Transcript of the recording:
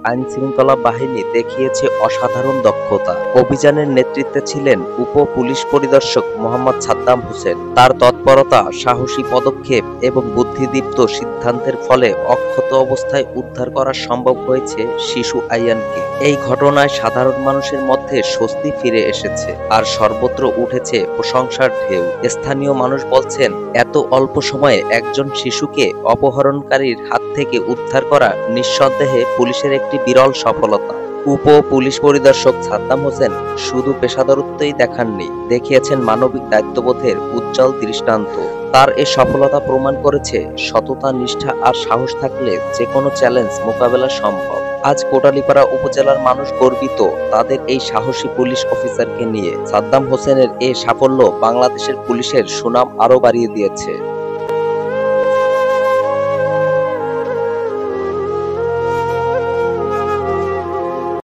আইন শৃঙ্খলা বাহিনী দেখিয়েছে অসাধারণ দক্ষতা। অভিযানের নেতৃত্বে ছিলেন উপ পুলিশ পরিদর্শক মোহাম্মদ সাদ্দাম হোসেন। তার তৎপরতা, সাহসী পদক্ষেপ এবং বুদ্ধিদীপ্ত সিদ্ধান্তের ফলে অক্ষত অবস্থায় উদ্ধার করা সম্ভব হয়েছে শিশু আইয়ানকে। এই ঘটনায় সাধারণ মানুষের মধ্যে স্বস্তি ফিরে এসেছে আর সর্বত্র উঠেছে প্রশংসার ঢেউ। স্থানীয় মানুষ বলছেন, এত অল্প সময়ে একজন শিশুকে অপহরণকারীর হাত থেকে উদ্ধার করা নিঃসন্দেহে পুলিশের একটি বিরল সফলতা। উপ পুলিশ পরিদর্শক সাদ্দাম হোসেন শুধু পেশাদারত্বই দেখাননি, দেখিয়েছেন মানবিক দায়িত্ববোধের উজ্জ্বল দৃষ্টান্ত। তার এ সফলতা প্রমাণ করেছে সততা, নিষ্ঠা আর সাহস থাকলে যে কোনো চ্যালেঞ্জ মোকাবেলা সম্ভব। আজ কোটালীপাড়া উপজেলার মানুষ গর্বিত তাদের এই সাহসী পুলিশ অফিসারকে নিয়ে। সাদ্দাম হোসেনের এ সাফল্য বাংলাদেশের পুলিশের সুনাম আরও বাড়িয়ে দিয়েছে।